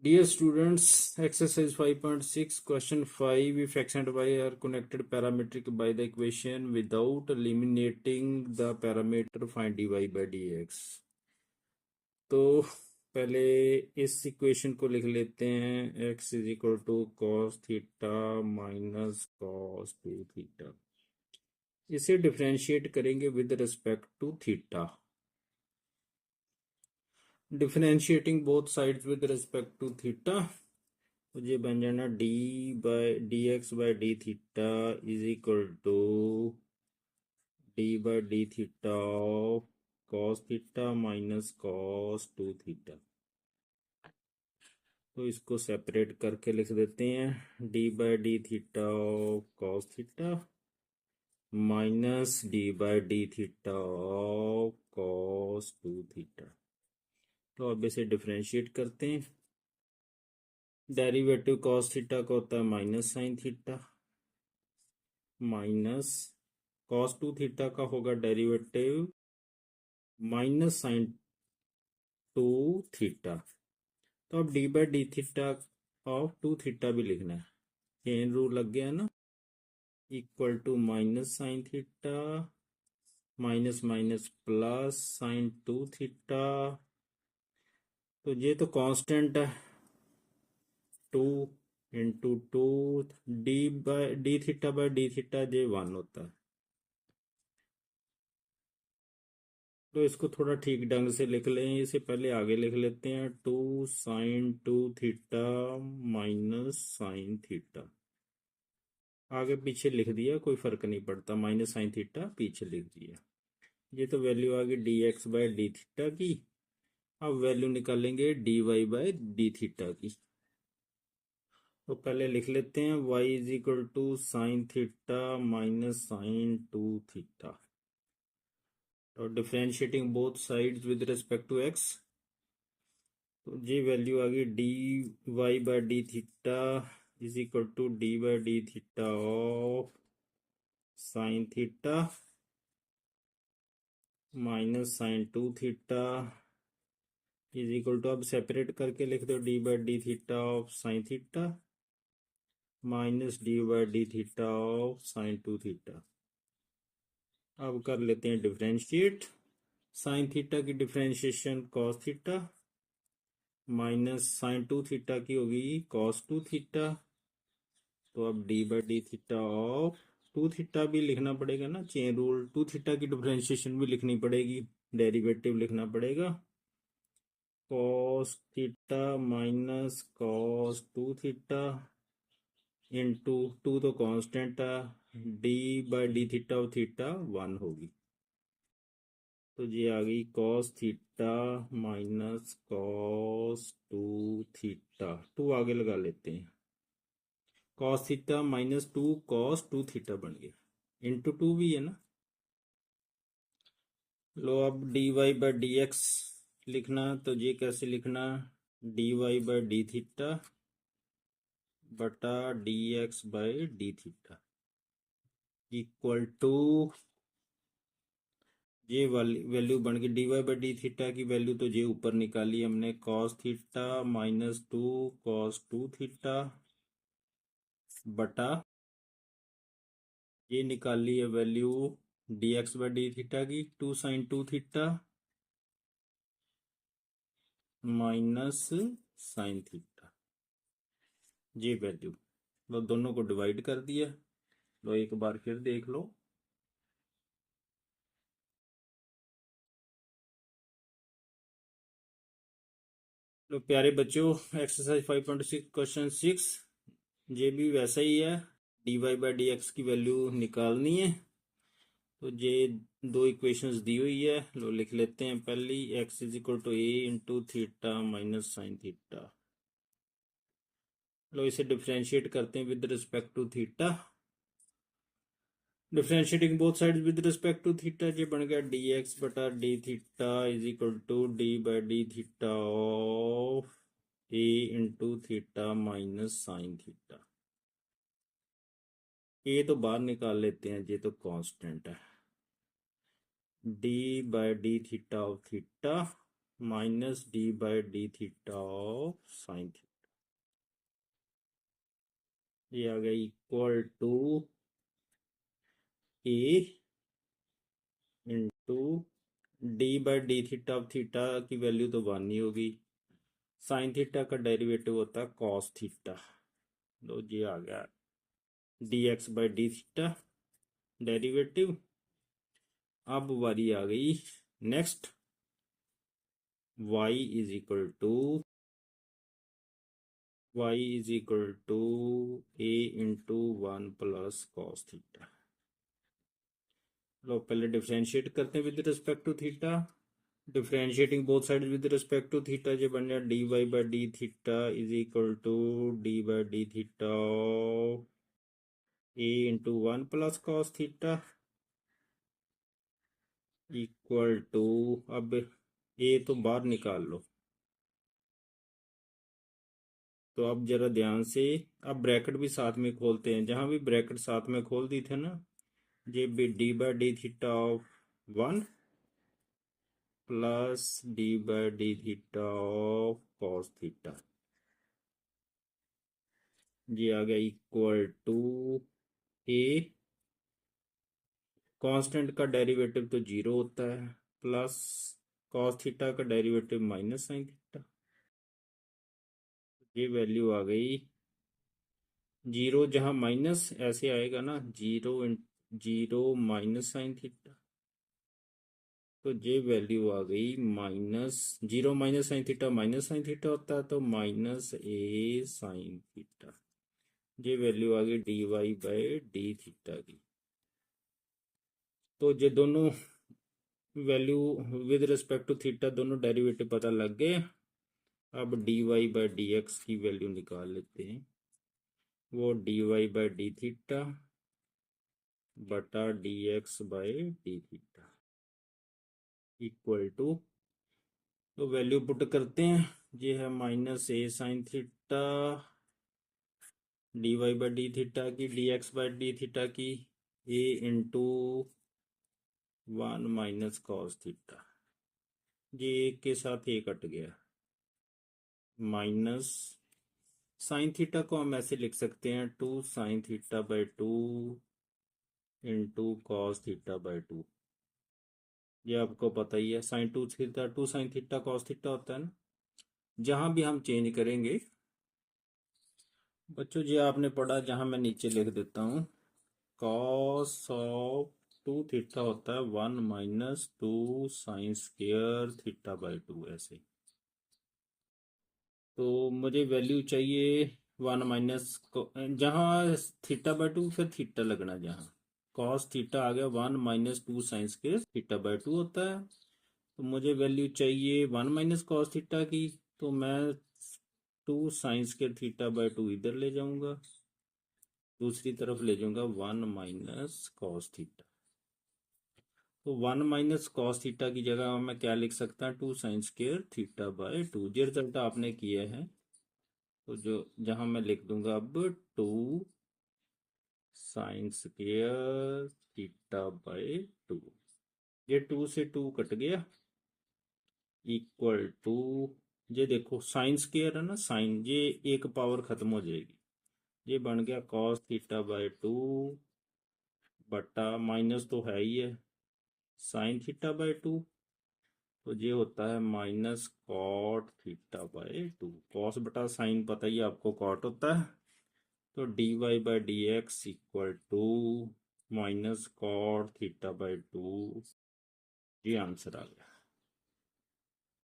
Dear students, exercise 5.6, question 5. If x and y are connected parametric by the equation without eliminating the parameter, find dy by dx. तो पहले इस equation को लिख लेते हैं, x is equal to cos theta minus cos two theta. इसे differentiate करेंगे with respect to theta. Differentiating both sides with respect to theta, तो ये बन जाना d by d x by d theta is equal to d by d theta of cos theta minus cos two theta. तो इसको separate करके लिख देते हैं, d by d theta of cos theta minus d by d theta of cos two theta. तो अब इसे differentiate करते हैं। डेरिवेटिव कॉस थीटा का होता है minus sine theta, minus cos two theta का होगा derivative minus sine two theta. तो अब d by d theta of two theta भी लिखना है, चेन रूल लग गया ना, equal to minus sine theta minus minus plus sine two theta. तो ये तो कांस्टेंट है, two into two, d theta by d theta ये 1 होता है। तो इसको थोड़ा ठीक ढंग से लिख लें, इसे पहले आगे लिख लेते हैं, two sine two theta minus sine theta. आगे पीछे लिख दिया, कोई फर्क नहीं पड़ता, माइनस साइन थीटा पीछे लिख दिया। ये तो वैल्यू आ गई d x by d theta की। अब वैल्यू निकालेंगे d y by d theta की। तो पहले लिख लेते हैं y is equal to sine theta minus sine two theta. तो differentiating both sides with respect to x, तो ये वैल्यू आ गई d y by d theta is equal to d by d theta of sine theta minus sine two theta is equal to, अब separate करके लिख दो, d by d theta of sine theta minus d by d theta of sine two theta. अब कर लेते हैं differentiate. Sine theta की differentiation cos theta minus sine two theta की होगी कॉस टू थीटा। तो अब d by d theta of two theta भी लिखना पड़ेगा ना, चेन रूल, टू थीटा की डिफरेंशिएशन भी लिखनी पड़ेगी, डेरिवेटिव लिखना पड़ेगा, cos theta minus cos two theta into two तो कांस्टेंट है, d by d theta of theta 1 होगी। तो ये आ गई cos theta minus cos two theta, two आगे लगा लेते हैं, cos theta minus two cos two theta बन गया, इंटू टू भी है ना। लो अब d y by d x लिखना, तो ये कैसे लिखना, d y by d theta बटा d x by d theta equal to, ये वाली वैल्यू बन गई d y by d theta की वैल्यू, तो ये ऊपर निकाली हमने, cos theta minus two cos two theta बटा, ये निकाली है value d x by d theta की, two sine two theta minus sine theta, ये वैल्यू। लो दोनों को डिवाइड कर दिया, लो एक बार फिर देख लो। लो प्यारे बच्चों, एक्सरसाइज 5.6 क्वेश्चन 6 ये भी वैसा ही है, d y by d x की वैल्यू निकालनी है। तो ये दो इक्वेशंस दी हुई है, लो लिख लेते हैं। पहली x is equal to a into theta minus sine theta. लो इसे डिफ्रेंशिएट करते हैं with respect to theta, differentiating both sides with respect to theta, ये बन गया डी एक्स बटा d theta is equal to d by d theta of a into theta minus sine theta. A तो बाहर निकाल लेते हैं, ये तो कांस्टेंट है, d by d theta of theta minus d by d theta of sine theta. ये आ गया equal to a into d by d theta. Of theta की वैल्यू तो 1 ही होगी। साइन थीटा का डेरिवेटिव होता है कॉस थीटा। लो जी आ गया d x by d theta derivative. अब वारी आ गई next, y is equal to a into 1 plus cos theta. लो पहले डिफरेंशिएट करते हैं with respect to theta. Differentiating both side with respect to theta जो बन गया d y by d theta is equal to d by d theta a into 1 plus cos theta equal to, अब a तो बाहर निकाल लो। तो अब जरा ध्यान से, अब ब्रैकेट भी साथ में खोलते हैं। जहां भी ब्रैकेट साथ में खोल दी थे ना, ये भी D by d theta of 1 plus D by d theta of cos theta, ये आ गया इक्वल टू ए, कांस्टेंट का डेरिवेटिव तो 0 होता है, प्लस कॉस थीटा का डेरिवेटिव माइनस साइन थीटा। ये वैल्यू आ गई 0, जहां माइनस ऐसे आएगा ना, 0 माइनस साइन थीटा, तो ये वैल्यू आ गई माइनस 0 माइनस साइन थीटा होता है, तो माइनस ए साइन थीटा। ये वैल्यू आ गई d y by d theta की। तो ये दोनों value with respect to theta दोनों डेरिवेटिव पता लग गए। अब d y by d x की वैल्यू निकाल लेते हैं। वो d y by d theta बटा d x by d theta equal to, तो वैल्यू पुट करते हैं। ये है minus a sine theta d y by d theta की d x by d theta की a into 1 minus cos theta. ये एक के साथ ए कट गया, माइनस साइन थीटा को हम ऐसे लिख सकते हैं 2 साइन थीटा बाई 2 इंटू कॉस थीटा बाई 2। ये आपको पता ही है, sine 2 sine theta cos theta होता है ना। जहां भी हम चेंज करेंगे बच्चों, जी आपने पढ़ा, जहां मैं नीचे लिख देता हूँ, कॉस ऑफ 2 थीटा होता है 1 minus 2 sine square theta by 2 ऐसे। तो मुझे वैल्यू चाहिए 1 माइनस, जहाँ थीटा बाई 2 फिर थीटा लगना, जहाँ कॉस थीटा आ गया 1 minus 2 sine square theta by 2 होता है। तो मुझे वैल्यू चाहिए 1 माइनस कॉस थीटा की, तो मैं 2 साइन स्क्वायर थीटा बाई 2 इधर ले जाऊंगा, दूसरी तरफ ले जाऊंगा 1 माइनस कॉस थीटा। तो 1 माइनस कॉस थीटा की जगह मैं क्या लिख सकता हूँ, 2 साइन स्क्वायर थीटा बाई 2। ये रिजल्ट आपने किया है, तो जो जहां मैं लिख दूंगा अब 2 साइन स्क्वायर थीटा बाई 2, ये 2 से 2 कट गया इक्वल टू, ये देखो साइन स्क्वायर है ना, साइन, ये एक पावर खत्म हो जाएगी, ये बन गया कॉस थीटा बाई 2 बटा माइनस तो है ही है साइन थीटा बाई 2, तो ये होता है minus cot theta by 2। Cos बटा साइन पता ही आपको कॉट होता है, तो d y by d x equal to minus cot theta by 2। ये आंसर आ गया।